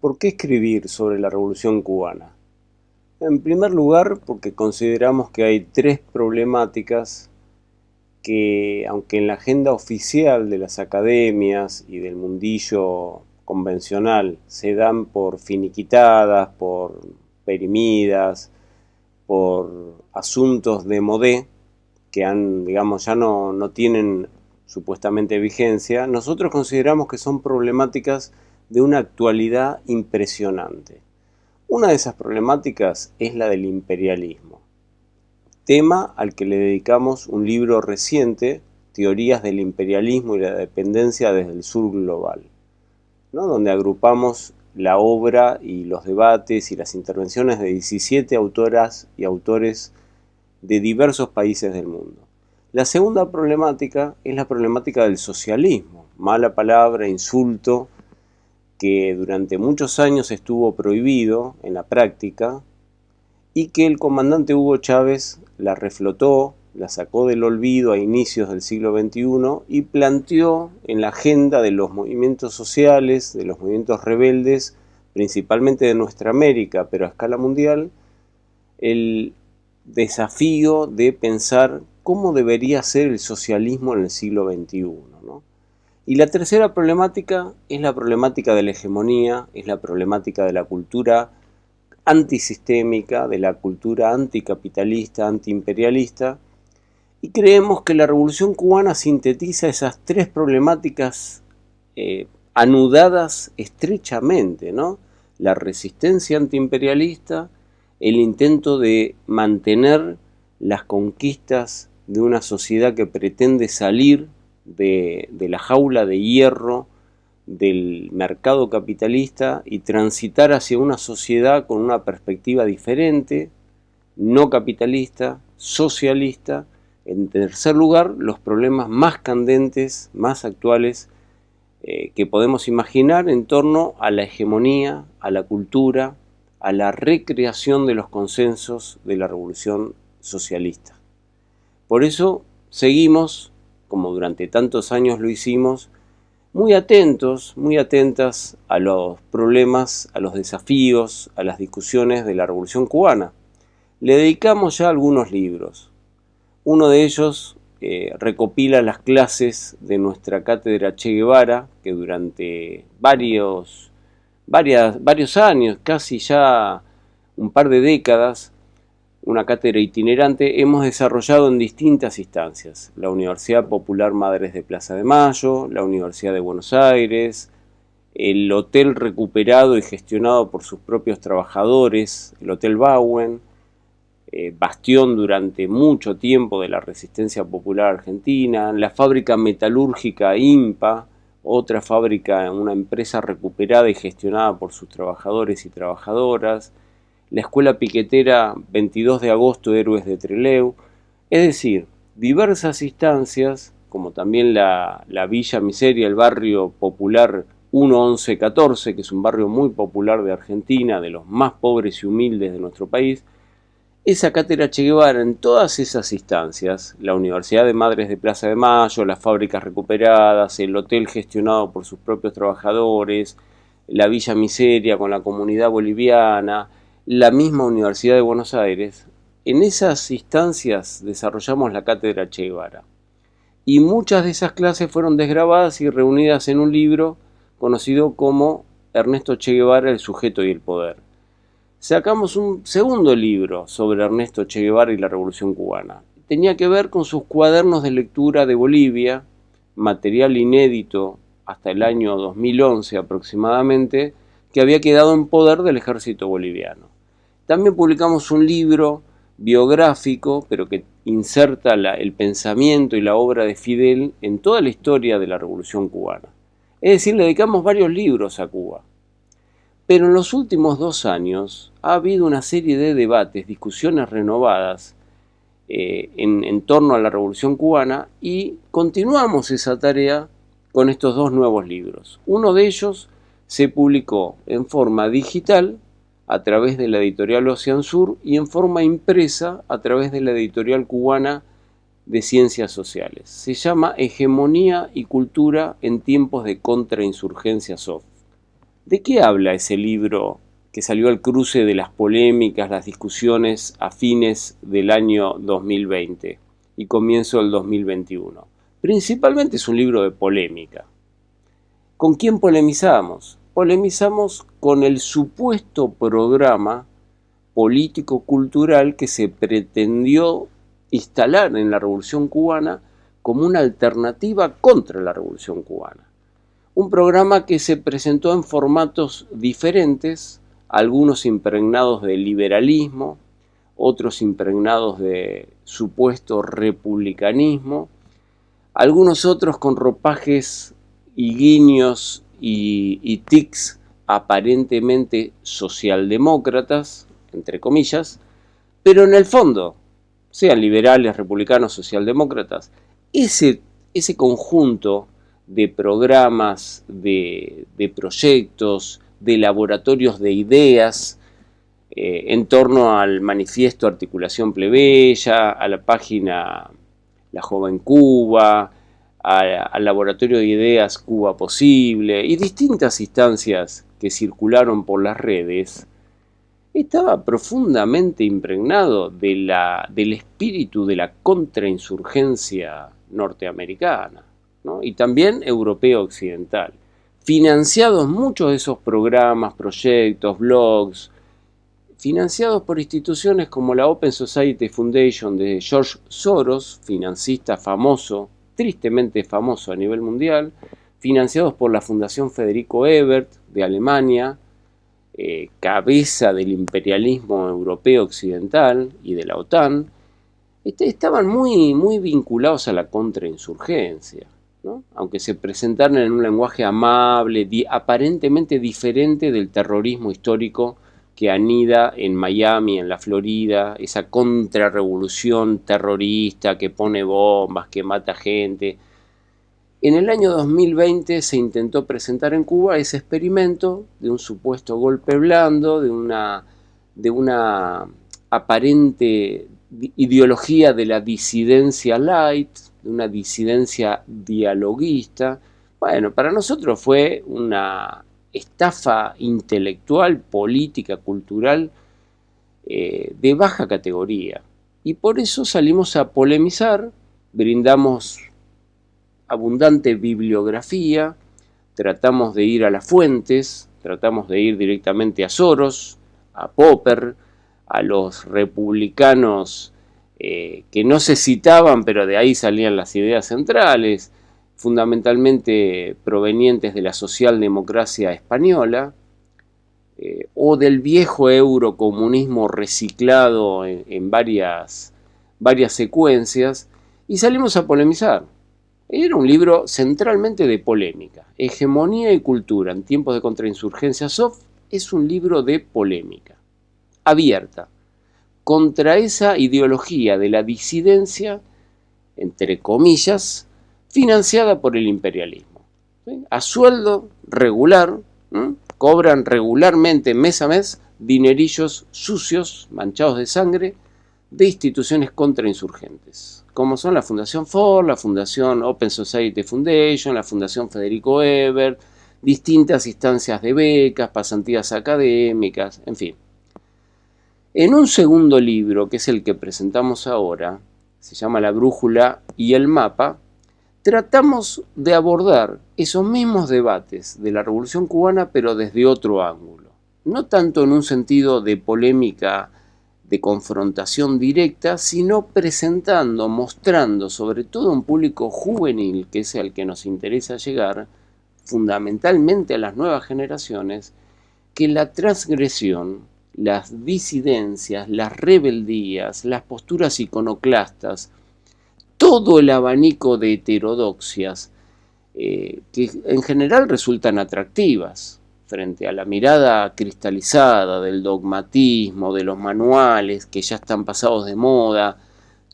¿Por qué escribir sobre la Revolución Cubana? En primer lugar, porque consideramos que hay tres problemáticas que, aunque en la agenda oficial de las academias y del mundillo convencional se dan por finiquitadas, por perimidas, por asuntos de modé, que digamos, ya no tienen supuestamente vigencia, nosotros consideramos que son problemáticas de una actualidad impresionante. Una de esas problemáticas es la del imperialismo, tema al que le dedicamos un libro reciente, Teorías del imperialismo y la dependencia desde el sur global, ¿no? Donde agrupamos la obra y los debates y las intervenciones de 17 autoras y autores de diversos países del mundo. La segunda problemática es la problemática del socialismo, mala palabra, insulto, que durante muchos años estuvo prohibido en la práctica y que el comandante Hugo Chávez la reflotó, la sacó del olvido a inicios del siglo XXI y planteó en la agenda de los movimientos sociales, de los movimientos rebeldes, principalmente de nuestra América, pero a escala mundial, el desafío de pensar cómo debería ser el socialismo en el siglo XXI, ¿no? Y la tercera problemática es la problemática de la hegemonía, es la problemática de la cultura antisistémica, de la cultura anticapitalista, antiimperialista, y creemos que la Revolución Cubana sintetiza esas tres problemáticas anudadas estrechamente, ¿no? La resistencia antiimperialista, el intento de mantener las conquistas de una sociedad que pretende salir de la jaula de hierro del mercado capitalista y transitar hacia una sociedad con una perspectiva diferente, no capitalista, socialista. En tercer lugar, los problemas más candentes, más actuales que podemos imaginar en torno a la hegemonía, a la cultura, a la recreación de los consensos de la revolución socialista. Por eso seguimos, como durante tantos años lo hicimos, muy atentos, muy atentas a los problemas, a los desafíos, a las discusiones de la Revolución Cubana. Le dedicamos ya algunos libros. Uno de ellos recopila las clases de nuestra cátedra Che Guevara, que durante varios años, casi ya un par de décadas, una cátedra itinerante, hemos desarrollado en distintas instancias: la Universidad Popular Madres de Plaza de Mayo, la Universidad de Buenos Aires, el hotel recuperado y gestionado por sus propios trabajadores, el Hotel Bauen, bastión durante mucho tiempo de la resistencia popular argentina, la fábrica metalúrgica IMPA, otra fábrica, una empresa recuperada y gestionada por sus trabajadores y trabajadoras, la Escuela Piquetera 22 de agosto, Héroes de Trelew, es decir, diversas instancias, como también la Villa Miseria, el barrio popular 1-11-14, que es un barrio muy popular de Argentina, de los más pobres y humildes de nuestro país. Esa cátedra Che Guevara, en todas esas instancias, la Universidad de Madres de Plaza de Mayo, las fábricas recuperadas, el hotel gestionado por sus propios trabajadores, la Villa Miseria con la comunidad boliviana, la misma Universidad de Buenos Aires, en esas instancias desarrollamos la cátedra Che Guevara. Y muchas de esas clases fueron desgrabadas y reunidas en un libro conocido como Ernesto Che Guevara, el sujeto y el poder. Sacamos un segundo libro sobre Ernesto Che Guevara y la Revolución Cubana. Tenía que ver con sus cuadernos de lectura de Bolivia, material inédito hasta el año 2011 aproximadamente, que había quedado en poder del ejército boliviano. También publicamos un libro biográfico, pero que inserta el pensamiento y la obra de Fidel en toda la historia de la Revolución Cubana. Es decir, le dedicamos varios libros a Cuba. Pero en los últimos 2 años ha habido una serie de debates, discusiones renovadas en torno a la Revolución Cubana, y continuamos esa tarea con estos 2 nuevos libros. Uno de ellos se publicó en forma digital a través de la editorial Ocean Sur y en forma impresa a través de la editorial cubana de Ciencias Sociales. Se llama Hegemonía y Cultura en tiempos de contrainsurgencia soft. ¿De qué habla ese libro que salió al cruce de las polémicas, las discusiones a fines del año 2020 y comienzo del 2021? Principalmente es un libro de polémica. ¿Con quién polemizamos? Polemizamos con el supuesto programa político-cultural que se pretendió instalar en la Revolución Cubana como una alternativa contra la Revolución Cubana. Un programa que se presentó en formatos diferentes, algunos impregnados de liberalismo, otros impregnados de supuesto republicanismo, algunos otros con ropajes y guiños y tics aparentemente socialdemócratas, entre comillas, pero en el fondo, sean liberales, republicanos, socialdemócratas, ese conjunto de programas, de proyectos, de laboratorios de ideas en torno al manifiesto Articulación Plebeya, a la página La Joven Cuba, al laboratorio de ideas Cuba Posible y distintas instancias que circularon por las redes, estaba profundamente impregnado del espíritu de la contrainsurgencia norteamericana, ¿no? Y también europeo occidental. Financiados muchos de esos programas, proyectos, blogs, financiados por instituciones como la Open Society Foundation de George Soros, financista famoso, tristemente famoso a nivel mundial, financiados por la Fundación Federico Ebert de Alemania, cabeza del imperialismo europeo occidental y de la OTAN, estaban muy vinculados a la contrainsurgencia, ¿no? Aunque se presentaran en un lenguaje amable, aparentemente diferente del terrorismo histórico que anida en Miami, en la Florida, esa contrarrevolución terrorista que pone bombas, que mata gente. En el año 2020 se intentó presentar en Cuba ese experimento de un supuesto golpe blando, de una aparente ideología de la disidencia light, de una disidencia dialoguista. Bueno, para nosotros fue una estafa intelectual, política, cultural de baja categoría. Y por eso salimos a polemizar, brindamos abundante bibliografía, tratamos de ir a las fuentes, tratamos de ir directamente a Soros, a Popper, a los republicanos que no se citaban, pero de ahí salían las ideas centrales, fundamentalmente provenientes de la socialdemocracia española, o del viejo eurocomunismo reciclado en varias secuencias, y salimos a polemizar. Era un libro centralmente de polémica. Hegemonía y cultura en tiempos de contrainsurgencia soft es un libro de polémica, abierta, contra esa ideología de la disidencia, entre comillas, financiada por el imperialismo. ¿Sí? A sueldo regular, ¿sí? Cobran regularmente mes a mes dinerillos sucios, manchados de sangre, de instituciones contrainsurgentes, como son la Fundación Ford, la Fundación Open Society Foundation, la Fundación Federico Ebert, distintas instancias de becas, pasantías académicas, en fin. En un segundo libro, que es el que presentamos ahora, se llama La Brújula y el Mapa, tratamos de abordar esos mismos debates de la Revolución Cubana, pero desde otro ángulo. No tanto en un sentido de polémica, de confrontación directa, sino presentando, mostrando, sobre todo a un público juvenil, que es al que nos interesa llegar, fundamentalmente a las nuevas generaciones, que la transgresión, las disidencias, las rebeldías, las posturas iconoclastas, todo el abanico de heterodoxias que en general resultan atractivas frente a la mirada cristalizada del dogmatismo, de los manuales que ya están pasados de moda,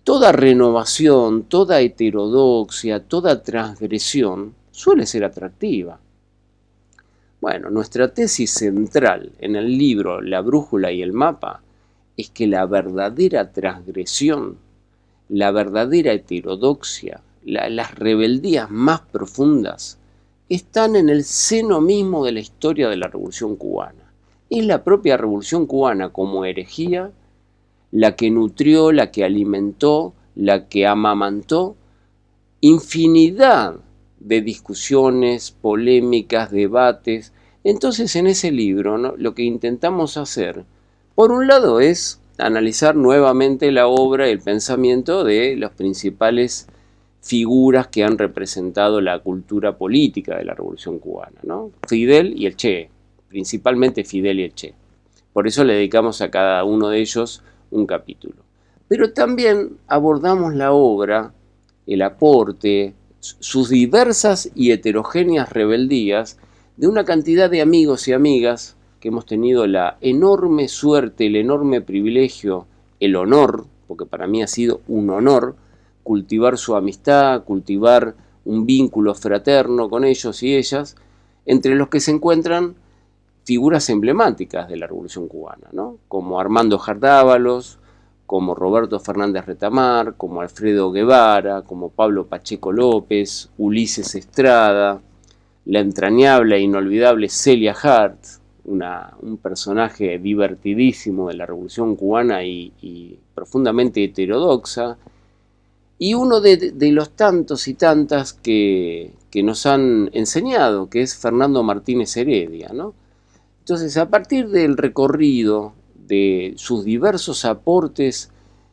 toda renovación, toda heterodoxia, toda transgresión suele ser atractiva. Bueno, nuestra tesis central en el libro La Brújula y el Mapa es que la verdadera transgresión, la verdadera heterodoxia, las rebeldías más profundas están en el seno mismo de la historia de la Revolución Cubana. Es la propia Revolución Cubana como herejía la que nutrió, la que alimentó, la que amamantó infinidad de discusiones, polémicas, debates. Entonces en ese libro, ¿no?, lo que intentamos hacer, por un lado, es analizar nuevamente la obra y el pensamiento de las principales figuras que han representado la cultura política de la Revolución Cubana, ¿no? Fidel y el Che, principalmente Fidel y el Che. Por eso le dedicamos a cada uno de ellos un capítulo. Pero también abordamos la obra, el aporte, sus diversas y heterogéneas rebeldías de una cantidad de amigos y amigas que hemos tenido la enorme suerte, el enorme privilegio, el honor, porque para mí ha sido un honor, cultivar su amistad, cultivar un vínculo fraterno con ellos y ellas, entre los que se encuentran figuras emblemáticas de la Revolución Cubana, ¿no?, como Armando Jardávalos, como Roberto Fernández Retamar, como Alfredo Guevara, como Pablo Pacheco López, Ulises Estrada, la entrañable e inolvidable Celia Hart, un personaje divertidísimo de la Revolución Cubana y profundamente heterodoxa, y uno de los tantos y tantas que nos han enseñado, que es Fernando Martínez Heredia, ¿no? Entonces, a partir del recorrido de sus diversos aportes,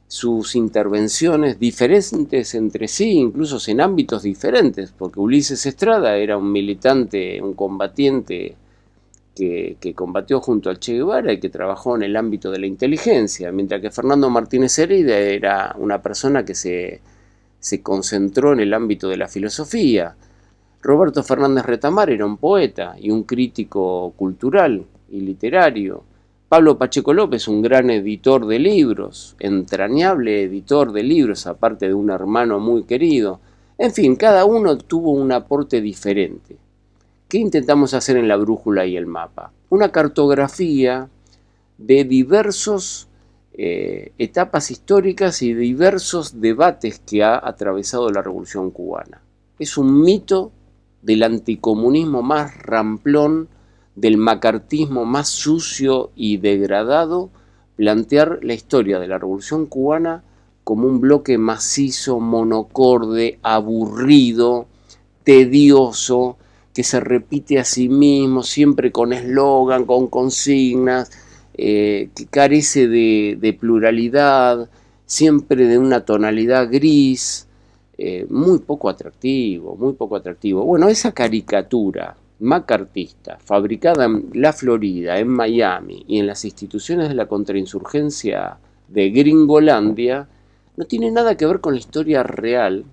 sus intervenciones diferentes entre sí, incluso en ámbitos diferentes, porque Ulises Estrada era un militante, un combatiente que combatió junto al Che Guevara y que trabajó en el ámbito de la inteligencia, mientras que Fernando Martínez Heredia era una persona que se concentró en el ámbito de la filosofía. Roberto Fernández Retamar era un poeta y un crítico cultural y literario. Pablo Pacheco López, un gran editor de libros, entrañable editor de libros, aparte de un hermano muy querido. En fin, cada uno tuvo un aporte diferente. ¿Qué intentamos hacer en la brújula y el mapa? Una cartografía de diversos etapas históricas y diversos debates que ha atravesado la Revolución Cubana. Es un mito del anticomunismo más ramplón, del macartismo más sucio y degradado, plantear la historia de la Revolución Cubana como un bloque macizo, monocorde, aburrido, tedioso, que se repite a sí mismo, siempre con eslogan, con consignas, que carece de pluralidad, siempre de una tonalidad gris, muy poco atractivo, muy poco atractivo. Bueno, esa caricatura macartista, fabricada en la Florida, en Miami y en las instituciones de la contrainsurgencia de Gringolandia, no tiene nada que ver con la historia real,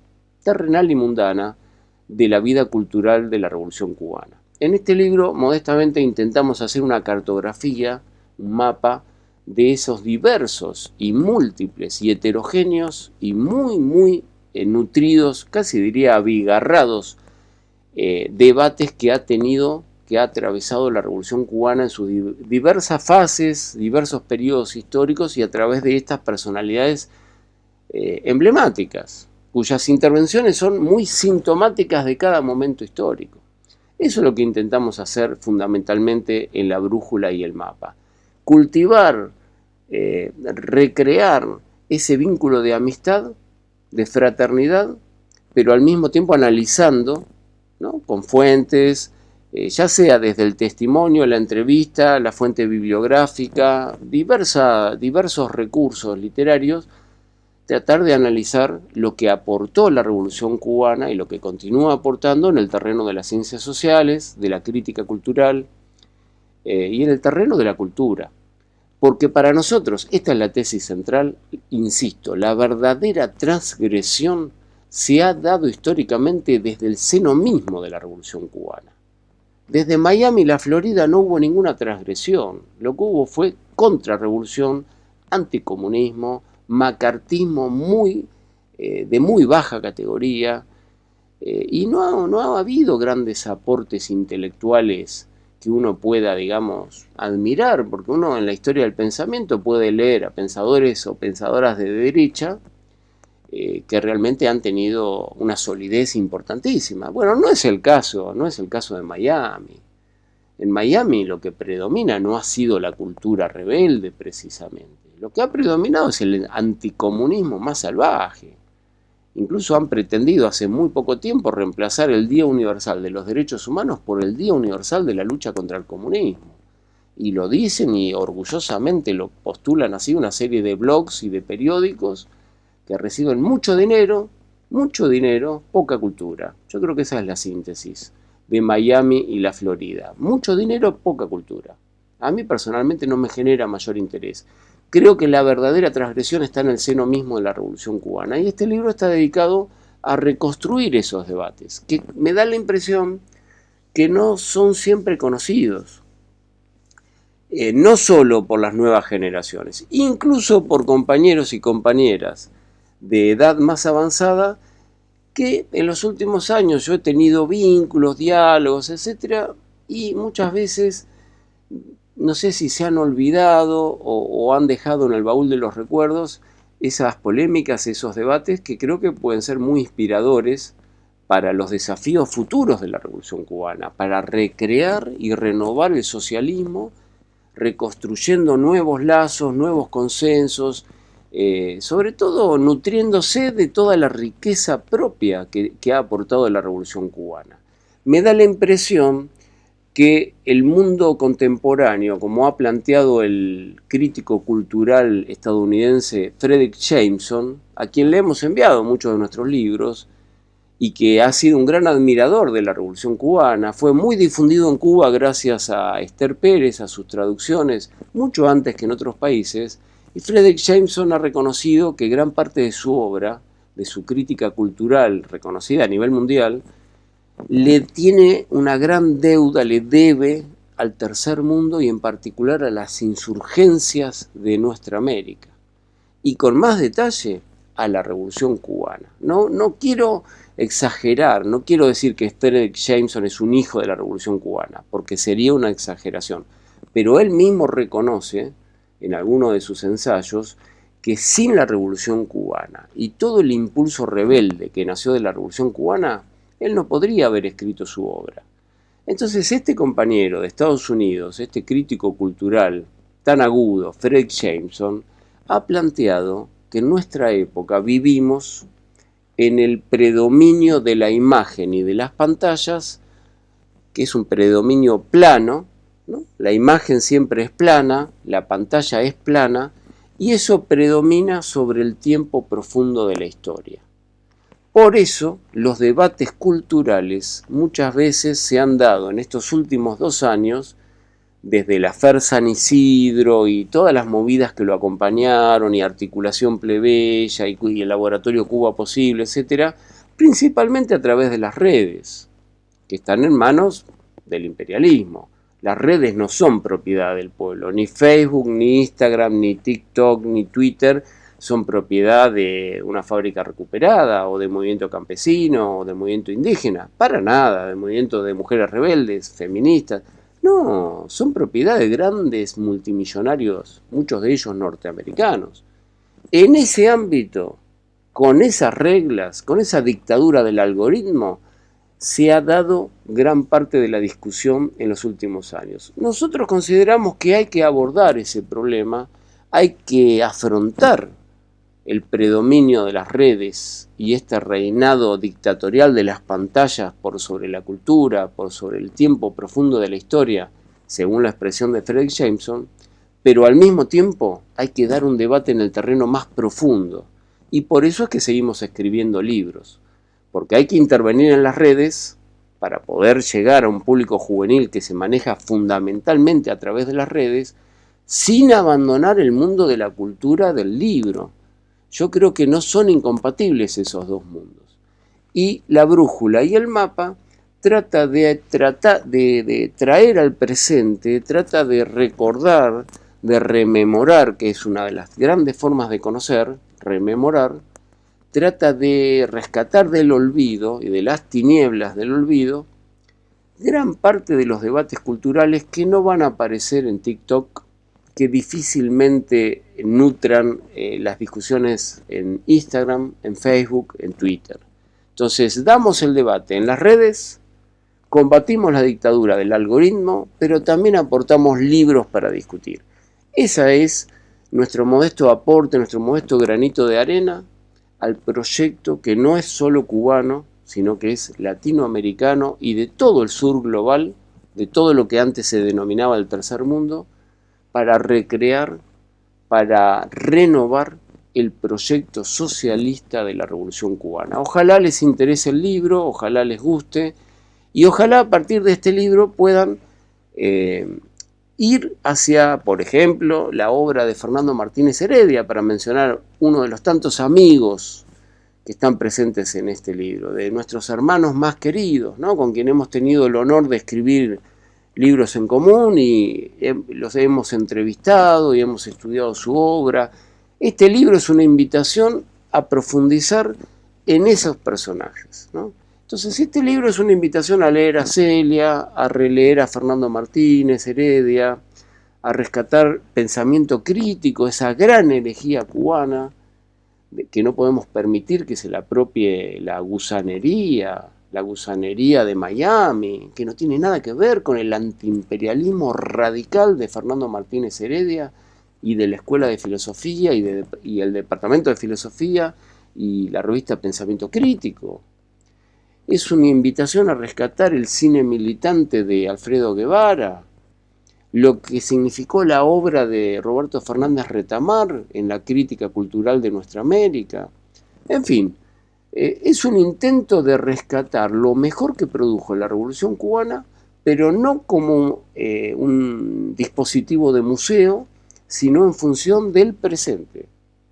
terrenal y mundana de la vida cultural de la Revolución Cubana. En este libro, modestamente, intentamos hacer una cartografía, un mapa de esos diversos y múltiples y heterogéneos y muy nutridos, casi diría abigarrados, debates que ha atravesado la Revolución Cubana en sus diversas fases, diversos periodos históricos y a través de estas personalidades emblemáticas, cuyas intervenciones son muy sintomáticas de cada momento histórico. Eso es lo que intentamos hacer fundamentalmente en la brújula y el mapa. Cultivar, recrear ese vínculo de amistad, de fraternidad, pero al mismo tiempo analizando, ¿no?, con fuentes, ya sea desde el testimonio, la entrevista, la fuente bibliográfica, diversos recursos literarios, tratar de analizar lo que aportó la Revolución Cubana y lo que continúa aportando en el terreno de las ciencias sociales, de la crítica cultural y en el terreno de la cultura. Porque para nosotros, esta es la tesis central, insisto, la verdadera transgresión se ha dado históricamente desde el seno mismo de la Revolución Cubana. Desde Miami y la Florida no hubo ninguna transgresión, lo que hubo fue contrarrevolución, anticomunismo, macartismo de muy baja categoría, y no ha habido grandes aportes intelectuales que uno pueda, digamos, admirar, porque uno en la historia del pensamiento puede leer a pensadores o pensadoras de derecha que realmente han tenido una solidez importantísima. Bueno, no es el caso de Miami. En Miami lo que predomina no ha sido la cultura rebelde precisamente. Lo que ha predominado es el anticomunismo más salvaje. Incluso han pretendido hace muy poco tiempo reemplazar el Día Universal de los Derechos Humanos por el Día Universal de la lucha contra el comunismo. Y lo dicen y orgullosamente lo postulan así una serie de blogs y de periódicos que reciben mucho dinero, poca cultura. Yo creo que esa es la síntesis de Miami y la Florida. Mucho dinero, poca cultura. A mí personalmente no me genera mayor interés. Creo que la verdadera transgresión está en el seno mismo de la Revolución Cubana. Y este libro está dedicado a reconstruir esos debates, que me da la impresión que no son siempre conocidos. No solo por las nuevas generaciones, incluso por compañeros y compañeras de edad más avanzada, que en los últimos años yo he tenido vínculos, diálogos, etcétera, y muchas veces no sé si se han olvidado o han dejado en el baúl de los recuerdos esas polémicas, esos debates que creo que pueden ser muy inspiradores para los desafíos futuros de la Revolución Cubana, para recrear y renovar el socialismo, reconstruyendo nuevos lazos, nuevos consensos, sobre todo nutriéndose de toda la riqueza propia que ha aportado la Revolución Cubana. Me da la impresión que el mundo contemporáneo, como ha planteado el crítico cultural estadounidense Fredric Jameson, a quien le hemos enviado muchos de nuestros libros, y que ha sido un gran admirador de la Revolución Cubana, fue muy difundido en Cuba gracias a Esther Pérez, a sus traducciones, mucho antes que en otros países, y Fredric Jameson ha reconocido que gran parte de su obra, de su crítica cultural reconocida a nivel mundial, le tiene una gran deuda, le debe al tercer mundo y en particular a las insurgencias de nuestra América. Y con más detalle, a la Revolución Cubana. No quiero exagerar, no quiero decir que Fredric Jameson es un hijo de la Revolución Cubana, porque sería una exageración. Pero él mismo reconoce, en alguno de sus ensayos, que sin la Revolución Cubana y todo el impulso rebelde que nació de la Revolución Cubana, él no podría haber escrito su obra. Entonces este compañero de Estados Unidos, este crítico cultural tan agudo, Fredric Jameson, ha planteado que en nuestra época vivimos en el predominio de la imagen y de las pantallas, que es un predominio plano, ¿no? La imagen siempre es plana, la pantalla es plana, y eso predomina sobre el tiempo profundo de la historia. Por eso, los debates culturales muchas veces se han dado en estos últimos 2 años, desde la FER San Isidro y todas las movidas que lo acompañaron, y Articulación Plebeya y el Laboratorio Cuba Posible, etcétera, principalmente a través de las redes, que están en manos del imperialismo. Las redes no son propiedad del pueblo, ni Facebook, ni Instagram, ni TikTok, ni Twitter son propiedad de una fábrica recuperada, o de movimiento campesino, o de movimiento indígena, para nada, de movimiento de mujeres rebeldes, feministas. No, son propiedad de grandes multimillonarios, muchos de ellos norteamericanos. En ese ámbito, con esas reglas, con esa dictadura del algoritmo, se ha dado gran parte de la discusión en los últimos años. Nosotros consideramos que hay que abordar ese problema, hay que afrontar el predominio de las redes y este reinado dictatorial de las pantallas por sobre la cultura, por sobre el tiempo profundo de la historia, según la expresión de Fredric Jameson, pero al mismo tiempo hay que dar un debate en el terreno más profundo, y por eso es que seguimos escribiendo libros, porque hay que intervenir en las redes para poder llegar a un público juvenil que se maneja fundamentalmente a través de las redes, sin abandonar el mundo de la cultura del libro. Yo creo que no son incompatibles esos dos mundos. Y la brújula y el mapa trata de traer al presente, trata de recordar, de rememorar, que es una de las grandes formas de conocer, rememorar, trata de rescatar del olvido y de las tinieblas del olvido gran parte de los debates culturales que no van a aparecer en TikTok, que difícilmente nutran las discusiones en Instagram, en Facebook, en Twitter. Entonces, damos el debate en las redes, combatimos la dictadura del algoritmo, pero también aportamos libros para discutir. Ese es nuestro modesto aporte, nuestro modesto granito de arena al proyecto que no es solo cubano, sino que es latinoamericano y de todo el sur global, de todo lo que antes se denominaba el tercer mundo, para recrear, para renovar el proyecto socialista de la Revolución Cubana. Ojalá les interese el libro, ojalá les guste, y ojalá a partir de este libro puedan ir hacia, por ejemplo, la obra de Fernando Martínez Heredia, para mencionar uno de los tantos amigos que están presentes en este libro, de nuestros hermanos más queridos, ¿no? Con quien hemos tenido el honor de escribir libros en común y los hemos entrevistado y hemos estudiado su obra. Este libro es una invitación a profundizar en esos personajes, ¿no? Entonces, este libro es una invitación a leer a Celia, a releer a Fernando Martínez Heredia, a rescatar pensamiento crítico, esa gran herejía cubana, que no podemos permitir que se la apropie la gusanería de Miami, que no tiene nada que ver con el antiimperialismo radical de Fernando Martínez Heredia y de la Escuela de Filosofía y el Departamento de Filosofía y la revista Pensamiento Crítico. Es una invitación a rescatar el cine militante de Alfredo Guevara, lo que significó la obra de Roberto Fernández Retamar en la crítica cultural de nuestra América. En fin, es un intento de rescatar lo mejor que produjo la Revolución Cubana, pero no como un dispositivo de museo, sino en función del presente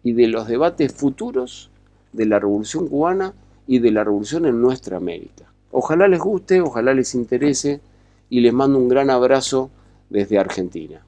y de los debates futuros de la Revolución Cubana y de la revolución en nuestra América. Ojalá les guste, ojalá les interese y les mando un gran abrazo desde Argentina.